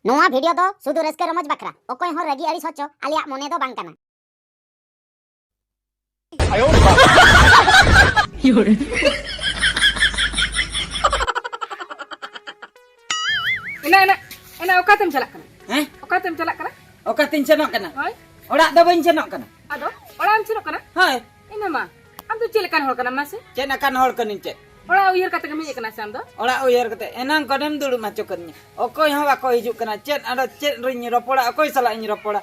नोआ वीडियो दो सुदु रस्का रमज बकरा ओकोय हो रगी अड़ी सोचो आलिया मोने दो बांग कना एना ओकातेम चलक कना हैं ओकातेम चलक कना ओकातिन सेनोक कना होय ओड़ा दो बइन सेनोक कना आदो ओड़ाम सेनोक कना हाय इना मा आम तो चिलकान होल कना मासे चेना कान होड़ कनिन चे ओड़ा उयहर कते कमी एकना से आम दो ओड़ा उयहर कते एनांग कडेम दुडु माचो कन्या ओकोय हो बाको हिजु कना चेत आडो चेत रिन रोपोड़ा ओकोय सला इन रोपोड़ा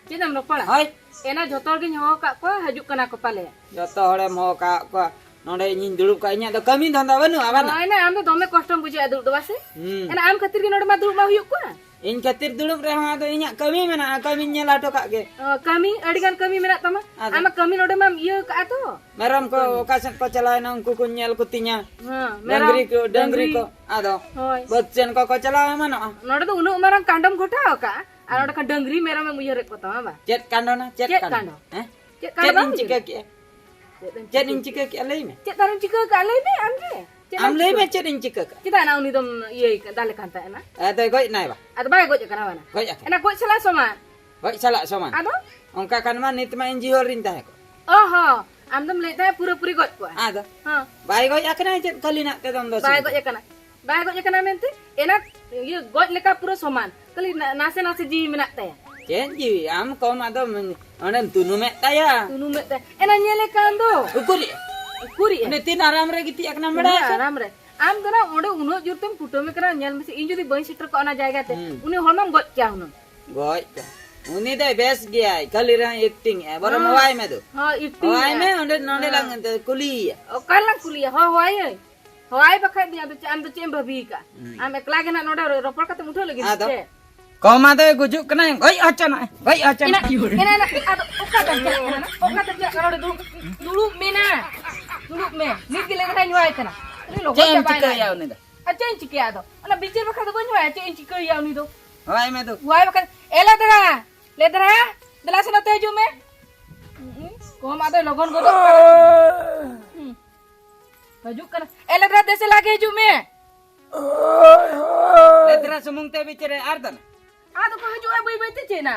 चिदम रोपड़ा हाय एना जोतोर गिन हो का को हजुक कना को पाले जतो हड़े मो का को नोडे इन दुडु का इnya दो कमी धंधा बनु आबाना एना आम तो दमे कष्टम बुझे दुड़ दवासे एना आम खातिर गिन नोडे मा दुड़ मा हुयुक को इन खातिर दुडु रे हा दो इnya कमी मेना कमी नेला टो का गे कमी अडिगान कमी मेना तमा आमा कमी नोडे मा इय का तो मेरम को ओकासन को चलाय न उनको को नेल को तिnya हां डंगरी को आदो होय बच्चन को चलाय मानो नोडे तो उनु मारंग कांडम घोटा का आ नोडे का डंगरी मेरम में उयहर को तमा बा चेत कांडो ना चेत कांडो हैं चेत इन चिका के चेत इन चिका के लई में चेत तारम चिका का लई में आम रे am lay me chet in chika kita na uni dom iye dale kanta ena ada goi nai ba ada bay goj kana wana goi ena goj sala soma goi sala soman ado ongka kan man nit ma inji horin ta ko oho am dom le ta pura puri goj ko ada ha bai goi akna chet kali nak te dom dos bay goj kana mente ena iye goj leka pura soman kali nase nase ji menak ta ya chen ji am ko ma do onem tunu me ta ya tunu me ta ena nyele kan do ukuri kuri ne tin aram re giti akna bada aram re am dona onde uno jurtem puto me kana nyel mese in jodi bain sitter ko ana jayga te uni holmam goj kya huno goi uni dai bes gya kali ra acting e bor mawai me do ha acting mawai me onde nonde lang kuli o kalang kuliah ho hoai bakha dia am do chem bhabi ka am ekla gena node ropor kate mutho lagi che koma de gujuk kena goi achana ena ado oka tan node dulu mena dulu me nit gile kata nyuai kana ni lo chen chika ya uni da achen chike ado ana bichir bakha do nyuai chen chike ya uni do hoai me do hoai bakha ela dera dela sena teju me kom ado logon godo bajuk kana ela dera dese lage ju me ledra sumung te bichire ardan ado ko haju bai te chena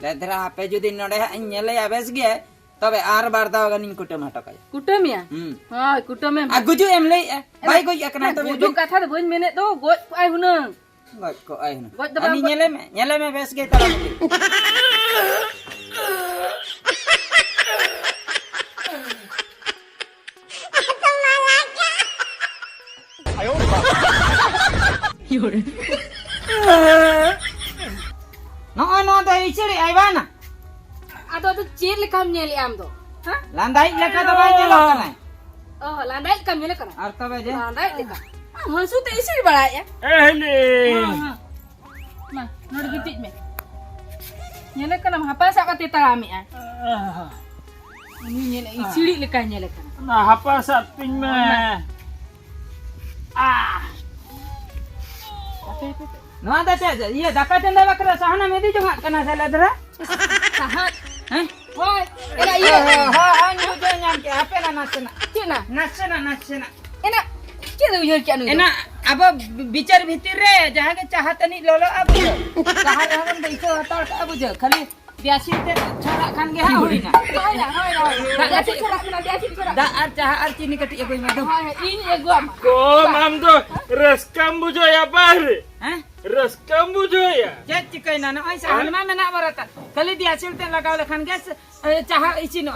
ledra ape jodi node nyele ya bes ge तबे are बार दाव Gunning कुटम हटका कुटम या हां कुटम में आ गुजु M ले by गई एकना तबे गुजु कथा तो बन मेने तो गोज आइ हुन गोज को आइ हुन अनि नेले में बेस गई तरा आयो योरे no they इचरे आइबाना ado cir lekam nyeli am do ha landai leka to bai nyelo kana oh landai kam nyele kana ar to je landai leka hasu te isi bala ya ehne ma nod gitit me nyele kana hapa sa kate tarami a ini nyele isi leka nyele kana nah hapa sa ping me no ada te ye daka tenda bakra sahana medi jo kana sala dra sahat हैं hoy era iya ha anyu jo nyam ke ape na nasena ena kira uyer kya nu ena aba bicar bhitir re jaha ke चाहत ni lolo abu कहा रहन बैठो हतर abu je खाली biasi te छोरा Khan ge ha होइना hoy biasi छोरा da ar चाह ar chini kati ego me do ini ego ko mam do reskam bujo ya bar हैं reskam bujo ya जे चिकै ना ऐ साल मा मेना बरता खाली biasi te लगाव खान ge चाह इची no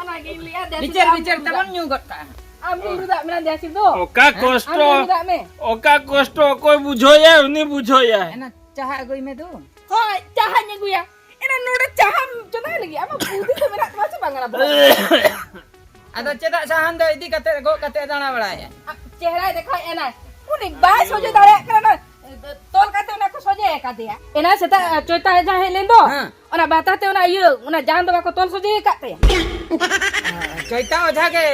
ona ge lihat dia bicar tabon nyu gotta am dulu dak menan dia situ oka kosto dak me koi bujo ya uni bujo ya एना चाह ego me do hoy cahanya gue ya ena node caham coba lagi ama putih se menak macam bangana ado cedak sahan do idi kate go kate dana bala ya चेहरा देखो एना उनी bye सोजे दाड़े करना तोल काते ना को सोजे काते या एना सेता चोटा जा हे लेंदो ओना बाताते ओना ये ओना जान दो को तोल सोजे काते चैता ओझा के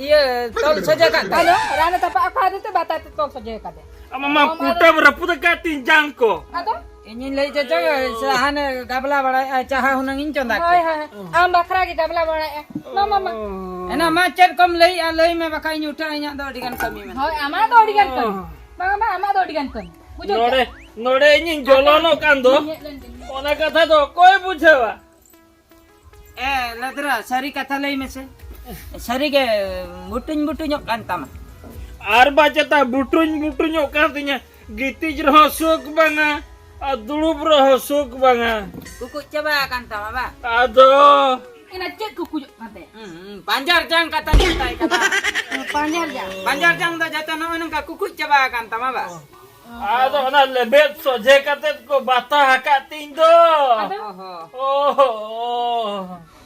ये तोल सजे का हेलो राना तपा खा देते बाताते तोल सोजे काते mama kutam raput ka tinjang ko आदो ini lei jaja sahan gabla bala चाह hunang in chonda हाय हाय आम बखरा के गबला बड़ा मामा एना मा चेर कम लई में बका इन उठा इnya do digan kami men हाय आमा दो डिगन कर मामा आमा दो डिगन कर बुझो nore नोड़े इन जोलोनो कांदो ओना कथा तो कोई पूछेवा लदरा सारी कथा लई में से सारी के बुटुन बुटुन कांतामा आर बाचता बुटुन कांतिnya गितिज रहो सुख बांगा आ दुड़ुब रहो सुख बांगा कुकु चबा कांतामा बा आदो ina cek kuku kate panjar jang kata nyantai kata panjar jang da jata no nang kuku caba kantama ba आदो ना लेबेट सोझे कते को बाता हका तिंदो ओह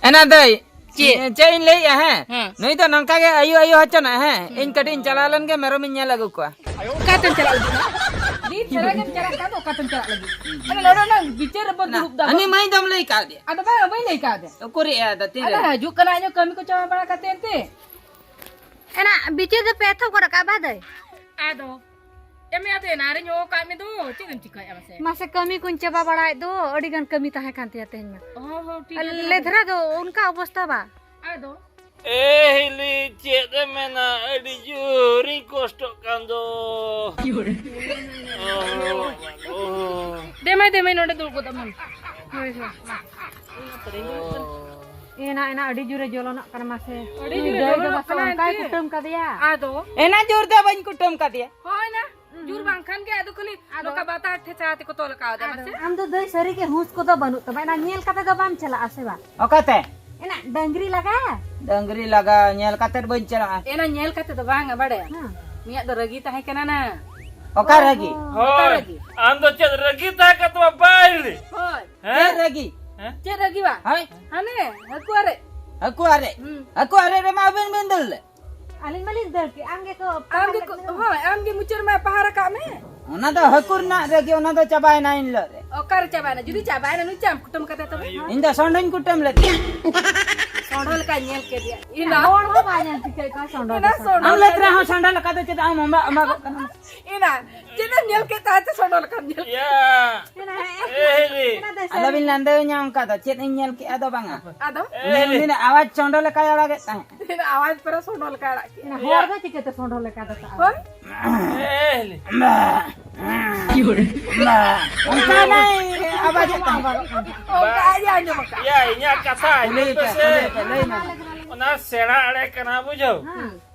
एना दई चेन ले या है नहीं तो नंका के आयु आयु हचन है इन कटिन चलालन के मेरो मिन्या लगु को katen cera lagi di cera kan cera kan o katen cera lagi ana lodo na bicara bot grup dah ani mai dam lei ka dia ada ba mai nei ka de ukuri ya da tire ada juk kana nyo kami ko coba bana katen te एना बिचे दे पेथो को रका बादे ado eme ate nare nyo kami do चिकन चिका या से मासे कमी कुन चबा बड़ाय दो अड़ी गन कमी ताहे कांते तेन में oh ठीक लेधरा दो उनका अवस्था बा ado हिली चेदे मेना अडी जोरी कष्ट कांदो demai node dul ko taman एना अड़ी जुरे जोलोना कर मासे अड़ी जुरे जोलोना kana काय कुटुम का दिया ado एना जोर दा बन कुटम का दिया hoy na jur bangkhan ke ado khali loka bata athe chaate ko tol ka da mase हम तो दई सरी के हुस को तो बनू तो ना नेल कते दो बाम चला आसे बा ओकते एना डंगरी लगा डंगरी लगा नेल कातर बन चला ena nyel kate do bang bade miak do ragi tahe kana na ओका रगी होय आंदो चेद रगी ता कतवा बाइली hoy है रगी che ragi ba hi ane aku are aku are रे मा बन बंदल आलिन मालिन दर के आंगे को hoy amge mucer ma pahara ka me ओना तो हकुर ना रगी ओना तो चबाय ना इन लो रे okar cabana judi cabana nu cam kutum kate to इन दा सोंडन कुटम ले sondol ka nyel ke dia ina और हो बाने के का सोंडो ina sondol हम ले रहा हूं सोंडा लगा तो चता हम अम्मा ina jena nyel ke tate sondol ka nyel या हिली अला बिन लंदे न्याम का तो चेत नेल के आदो बांगा ado ने ने आवाज सोंडो लगा या लगे ina awaj para sondol ka ra ना होर गा के तो सोंडो लेका दता hoy हिली उनका नहीं आवाज आता oh ka aja nyo maka या इnya कथा ले हिली ले से ना ओना सेड़ा अड़े कना बुझो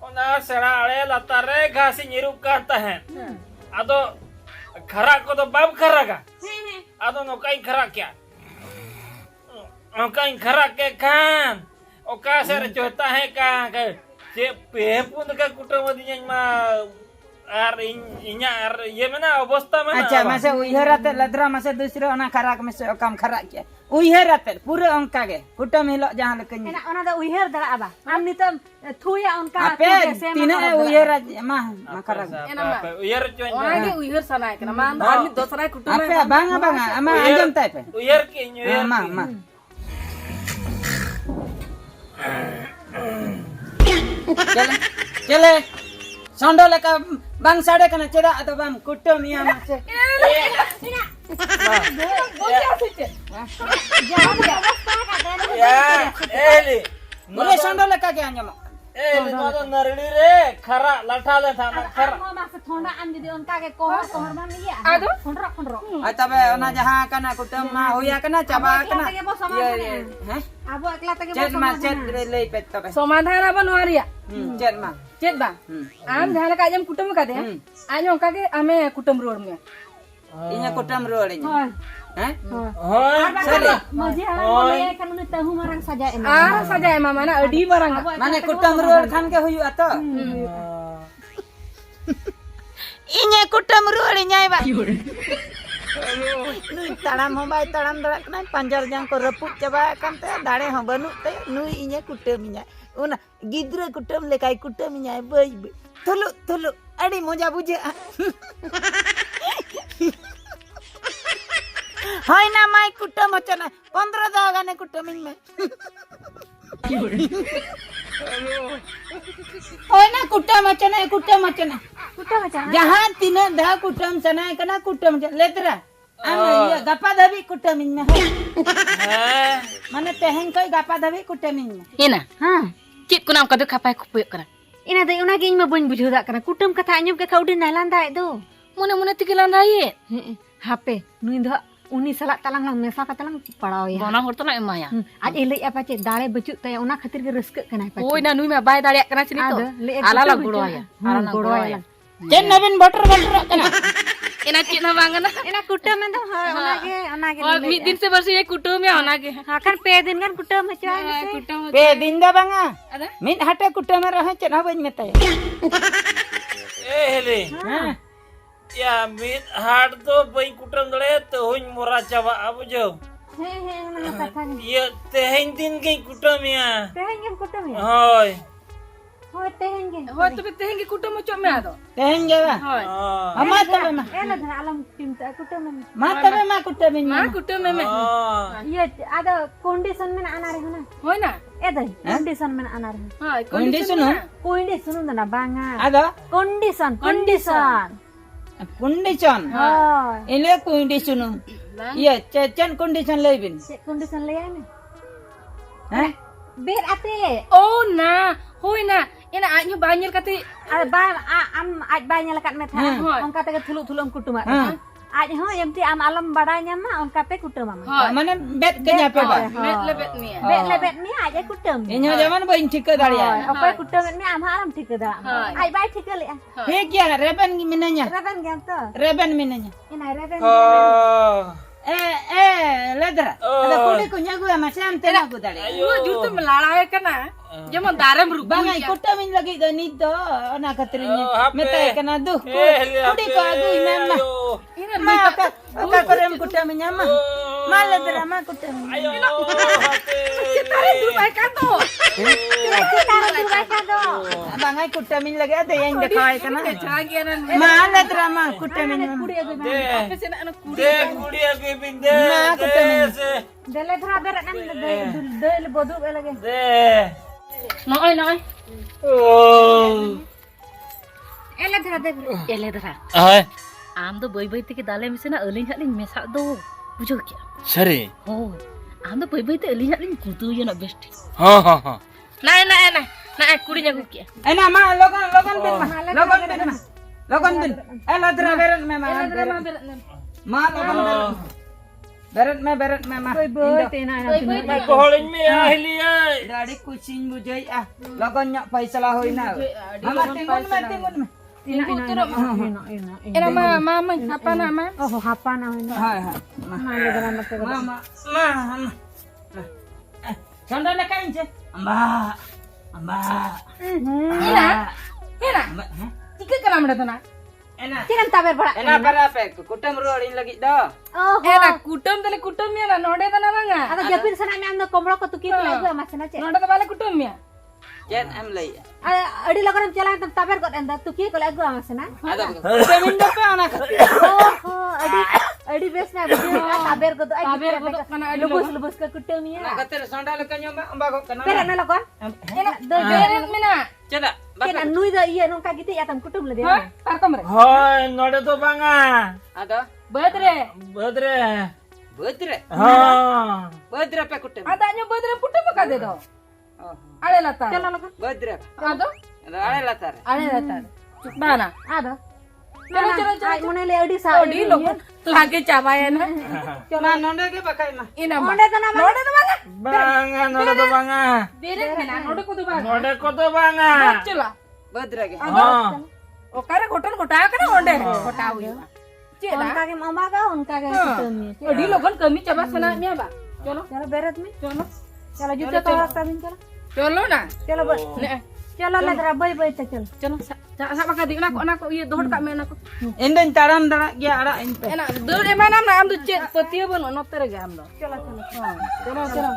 ओना सेड़ा अड़े लतारे घासी निरुक कहता है आदो खरा को तो बाप खरा का आदो नोकाई खरा क्या नोकाई खरा के खान ओका से चोता है का जे पेपुन का कुटमदिnya मा आर इnya आर ये में ना अवस्था में अच्छा मासे उइहराते लदरा मासे दूसरे ओना खराक में से काम खरा के उइहराते पूरे अंका के कुटम हिलो जहां लकन एना ओना द उइहर दरा आबा हमनी तो थुया उनका आपे तीने उइहरा मा खराक ena ma उयर चोन orang ge uyur sana kana ma ami dosra kutum आपे बांगा बांगा अमा अंजम ताइपे उयर के उयर मा चले चले सोंडो लका बांग साड़े कना चेदा अतो बाम कुटो मिया मासे या एली मुरे सोंडो लका के अंजम एली तो नरड़ी रे खरा लठा लठा ना खरा मो मासे थोंडा आन दीदी उनका के कोहर कोहर मान लिया ado खंडरो आ तबे ओना जहां कना कुटम मा होया कना चबा कना ये हैं आबो एकला तके चेत मा चेत ले पे तबे समाधान apa nuaria चेत मा chet bang am jahala ka jam kutum ka de anyo ka ke ame kutum road me इnya कुटम रोड़े होय हैं होय सरे मजे हला बोले kan उन तहु मारang saja ena ah saja emang mana adi barang माने कुटम रोड खान के हुई अतो इnya कुटम रोड न्याय बा तड़म हो बाय तड़म दड़क ना पंजर जंग को रपुक चबा कंते दाड़े हो बनु ते नुई इnya कुटम न्याय उना गिद्र कुटम लेकाय कुटम न्याय बई थुलु थुलु अड़ी मजा बुझे हाय ना माय कुटम चना 15 दागाने कुटम में होय ना कुटम चना कुटा मचा जहां तीन धा कुटम चना कना कुटम लेतरा ये गपा धबी कुटम में हो माने तेहन कोई गपा धबी कुटम में ina हां chet kunam ka de kapai ku puyuk kana ina dai una ge ing ma bun buju da kana kutum kata anyum ke kaudin nalan dai do mune tigilan dai hape nui do uni salak talang lang mesa katalang padao ya Bona hor to na emaya. aj elei apa ce dare bacuk taya ona khatir ge raska kana pa Oi na nui ma bai dare kana sini to. Ala la goro ya. Ala na goro ya. Jen nabin butter kana. Ena cik na bangana. ena kutam mendo ona ge Oh mid din se barsi ye kutum ya ona ge. ha kan pe din kan kutam macha Kutum. Pe dinda banga. Ada? Min hate kutam raha chen habain metaya. Heli. Ya mit hard to bayi kutam dale to huin mora coba abu jauh. he ona katha ni Ya teheng din gay kutam ya. teheng ge kutam ya Hoi. ho teheng ge Ho tu bete hengi kutum mo me ado. Teheng jawa. Hoi. Amata be ma. ela dhana alam cinta kutam me Mata be ma kutam Ma min. kutum me. ye ada condition men anare hona Hoi na. edai condition men anare Hoi Condition no? condition undana banga Ada condition condition. oh Ile condition. Iya, chen condition lebin. condition le ane Hah? ber ate Oh na. Hoi na. Ena anyu banyil kati. ada ba am aj banyak lekat met Hoi. on kata ke thuluk kutuma Ha. aj ho yamti am alam badanya ma on kate kutuma ma Hoi. Mana bet kenya pe ba. Met lebet ni. bet lebet ni aj kutum Inyo zaman bain thika dariya. apa kutum ni am alam thikada Hoi. aj bai thikale He kya reben minanya. raban gam to Reben minanya. ina raban Ledra. Ada kuli kunya gua masih am tena gua dariya. Ayo jutu melala kana. Jaman daram rubu. Bangai kutamin lagi ganit do. Ona katrinya. hape. Metai kana duh. Heli Kudi ko agu inama. Ina Ma ka korem kutamin ama. Ma ledra ma kutamin. Ayo hati. Tare du bai kanto. kita tu bai kado Bangai kutamin lagi ada yang dekai kana. Chagi anan. Ma ledra ma kutamin ama. Deh. Apa sih anak kuda. Deh kudia ke binde. Ma kutamin. dele thra berat kan dele bodu lagi Deh. Noi noi. Oh. ele thra de Ele dara. Hai. Am do boi boi te dale misena eling hak ling mesak do. Bujo kya? Sari. Oh. Am do boi boi te eling hak ling kutu yo na best. Ha ha ha. Nah, kuri jago kya. Ena ma logan bin ma. Logan bin ma. Logan bin. Ledra beret me ma. Ma logan beret me ma. boy tena na Koholin me ahli ay. Dari kucing bujai logon nyak paisala hoina. Mama tingun me. ina Ena mama apa nama? oh hapa na Hai hai. ma ledra na te Mama. Sonda le kain je. Amba. Ena. Ika kana mada tona. Ena. kiram taber bada Ena para pe kutam roadin lagi do. oh Ena kutum tele kutum ya na node tana banga. ada japin sana me amna komro ko tuki lagu masana che Node bale kutum ya. Jen am lay. adi lagaram chala tam taber ko anda tuki ko lagu masana Ada. Kutam do pe ana. oh adi bes na taber ko do Taber ko kana adi lubus ko kutum Na ya kater sonda le kanyo amba ko kana. pera na lagon Ena do beret mina. Ceda. kena nui da iya nongka gitu ya tam kutum le Ha? Parkom re. Hoi, node to banga. Ada. Bedre. Badre. Bedre. Ha. Bedre pe kutam. Ada nyo bedre putum ka de do. Oh. Ale lata. chala lagon Bedre. Ado? Ada ale latar. Ale lata. Bana. ada Chalo. ay mone le adi sa Odi logo lage cabaya na. Na nonde ke bakai ma. Ina ma. onde to na Node to banga. Banga, node to banga. Beret mina node ko to banga. Node ko to banga. Chula. Bedre ke. Ha. Okare hotel kota kana onde kota hui. Cela. उनका के मामा का उनका के कुटुम में Odi logon kami coba sana mi ba. Chalo. चलो बेरत में Chalo. चलो जूते तो रखता बिन चलो Chalo na. चलो बस Ne. चलो ले बाय बाय तक चलो Chalo. Sama ka di na ko iya dohor ka me na ko. Indon taram dara gya ara inte. Ena dur e mana na am du chet patiya bon no tere ga am do. चलो चलो Chalo.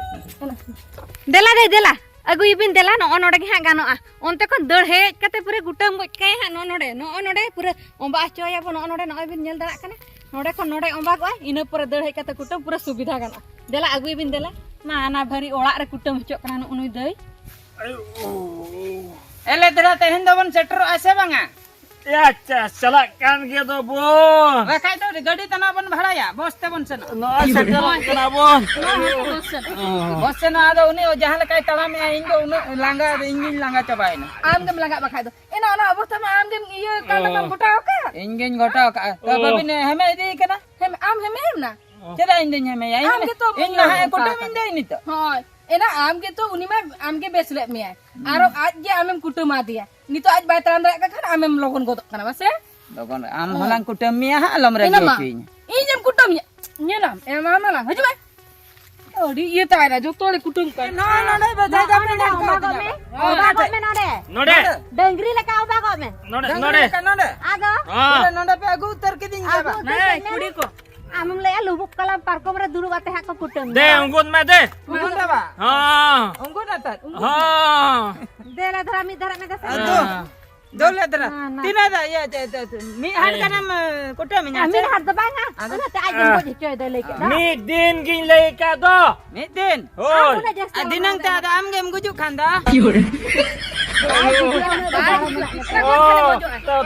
देला दे देला अगु इबिन देला न ओनोडे के हा गानो आ ओनते को दड़ हे कते पूरे गुटम गज के हा नोनोडे पूरे ओंबा चोया बन ओनोडे न बिन नेल दरा कने नोडे को नोडे ओंबा गय इना पूरे दड़ हे कते कुटम पूरे सुविधा गानो देला अगु इबिन देला मा आना भरी ओळा रे कुटम हचो कना न उनुई दई Ele dara tehen dobon setro ase banga. Ya, salak kan gitu, Bon. Bakai to gadi tana bon bhada ya bos te bon sen. No, sekarang kena, Bon. Bos sen ada uni o jahan kai tala me indo unu langa ingin langa cobain. Am gem laga bakay do. Ena ana abotha ma am gem iya kana kam gota ka. Ingin gota ka. Ta babin heme di kana. am hem na. Cedai indenya me ya. Am gitu Inna hai kutum inde ini to. Hoy. Ena am gitu uni ma am ge bes lek me. Aro aj je amem kutum dia. Nito aj bay taran rek kan amem logon godok kana mas. Logon am halang kutum mi ha alam ragi cuinya. Ijem kutum nya. Nyenam mama lang. Haju bay. Oh di iya ta ra jo tole kutum kan. No no bata jabe na Obagok me. Obagok me node. node Dengri leka obagok me. node node node node. Ado. ah Node pe agu utar ke din jaba. Nah, kudi ko. Amem le lubuk kalam parkom re dulu kate hak kutum. de ungkut me de Ungun ba? ha Ungun atat. ha Dela dara mi dara me dasa. Aduh. Dole dara. Nah, nah. Tina da ya mi har kana kutum mi Amin nya. har da banga. Ana te ajam ko je de leke. mi din gin lei ka do Mi din. hoi Una jasta. Adinang ta da am gem gujuk khanda. oh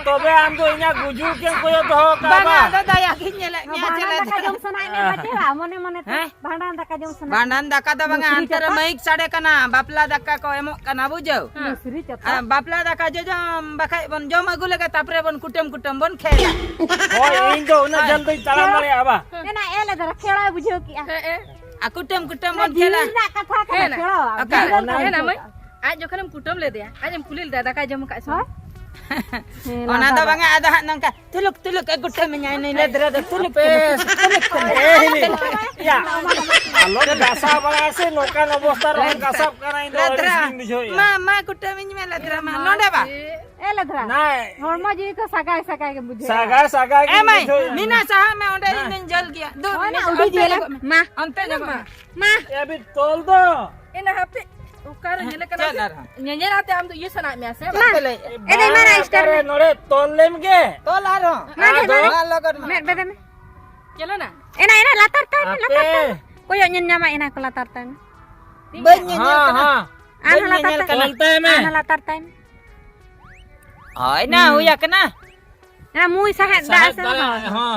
to be am do inya guju ken koyo do ka Banga ba da daya kinyele nya Bahan chele. daka jom sana ini baca lah. Mone mone Hah? bahan daka jom sana. Bandan daka da banga antara maik sade kana bapla daka ko emok kana bujau. Musri cata. Bapla daka jo jom bakai bon jom agu lega tapre bon kutem bon khela. hoi in do na jaldi taram dare aba Nena ele dara khela bujho ki. Kutem bon khela. Dina kata kata khela. Okay. Ena mai. Aj jo kanam kutum le dia. Aj em kulil da ka jam ka so. Ona da banga ada hak nangka tuluk kutem nya ini ledra da tuluk. ya alo gasa bala se lokan obostar gasap kana indo Ledra. dijo ya Ma kutem nya ledra ma nonde ba. Ele dara. nai Horma ji ko sagai ke bujho. saga Emai mina saha me onde in jal gya. Do Ona udi jela. Ma. ante jago. Ma. ya bit tol do Ena hape. Ukar nyele kana. Janar. Nyenyen ate am do iya sana me ase. Pele. Ele mana istar. Kare nore tol lem ge Tolaro. Ado. Logon ma. Me beda me. Chelo na. Ena latar tan latar tan. ape Koyo nyen nyama ena ko latar tan. Banyak ha ha Ana latar tan. tol te me Ana latar tan. Ai na uya kena. Ena mui sahat da sahat asa. dale ha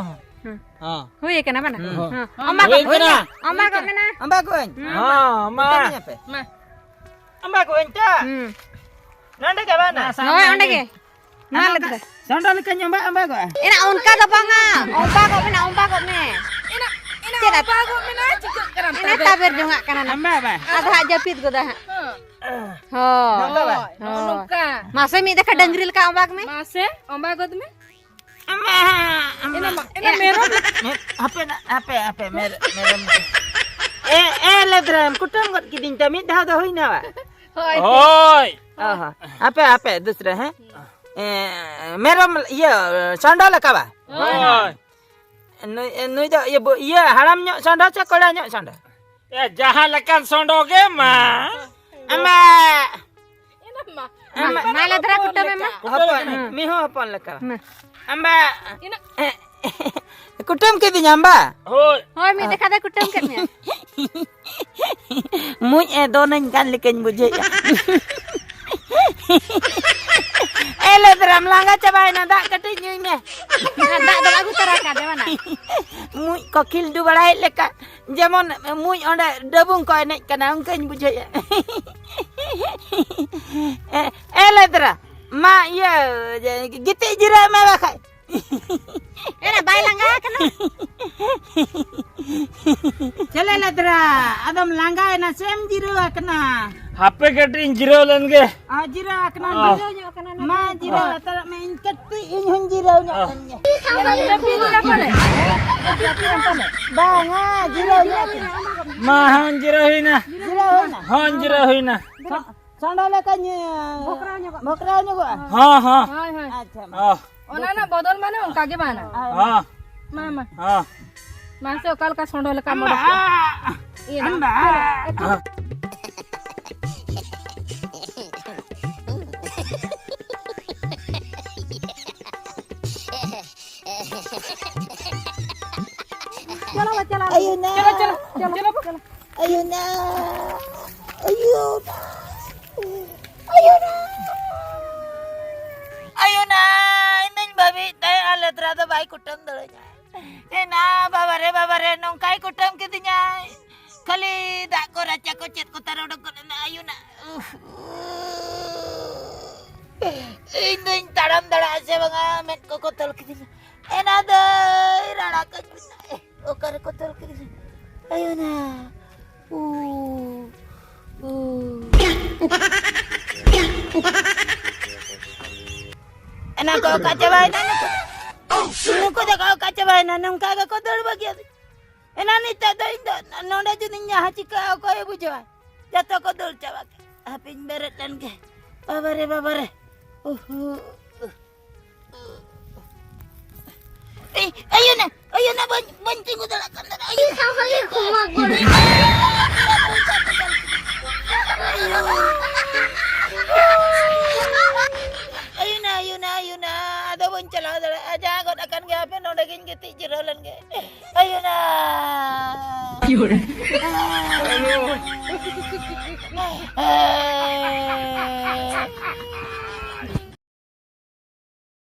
ha Hui ke na mana? Hmm. Omba ko. Hui kena. Omba ko mena. Amba ko en. ha ma Ma. Amba ko en ta. Nanda ka bana. Noi onde ke? Nale dra. Sondal ka nyamba amba ko. Ena unka da banga. Omba ko me. Ena Tidak. apa go mina cikak karam. Ena taber jonga kana na. Amba ba. Ada japit go dah. Ho. Nanda ba. Nuka. Masa mi dekha dangril ka omba me? Mase omba god me. Amba. Ena mero. Apa mer. Ledram kutam got kidin tamit dah dah hoina ba. Hoy. hoi Aha. Apa dusra hai? Meram iya sandal ka ba. hoi Nui da iya haram nyok sandal cha kola nyok sandal. ya jahan lekan sondo ge ma Amba. Ena ma. Mala dra kutta me ma. Apa mi ho apa laka. Ma. Amba. Ena Kutam ke dinyamba. hoi Hoi mi dekha da kutta ke me. Muj donan kan liken buje. Ledram langga coba na dak kati nyui me. Da da lagu teraka de mana. Muj kokil du balai leka. Jamon muj onde debung ko enek kana ungken buje. Ledra. Ma iya giti jira me bakai. Ena bai langga kana. Chale ledra adam langga na sem jira kana. hape ketin jiro len ge Jira kana Ah. jira kana. Ma jira tar me inkati inhun jira nya. ena tapi ni apa ne? Banga jira nya. ma han jiro hina Jira na. han jiro hina Sandal ka nya. Mokra nya ko. ha ha Hoy hoy. Acha. ah Ona na bodol mana onka ge mana. ha Mama. ha Mase okal ka sondol ka mo. Ina. Amba. Chalo chalo. Ayo na. Chalo. Ayo na. Ayo na. Ayo na. Ayo na. Inan babi tay aletra da bai kutam dalanya. Na baba re nongkai kutam kitinya. Kali dak ko raca ko cet ko tarodok ko na ayo na. Inan taram dala ase banga met ko kotal kitinya. Enada rana ka. Ayo na. Enak kau kaca bahan anak. Nuko dah kau kaca bahan anak kagak kau dulu bagian. Enak ni tak ada indah. Nona juninya haji kau kau ibu jawa. Jatuh kau dulu cawak. Apin beret dan ke. Babare. Ayo na banting ko dala kan. Ayo. Ayo na. Ada boncala dala. Aja kau akan gape nona gin geti jiralan ke. Ayo na.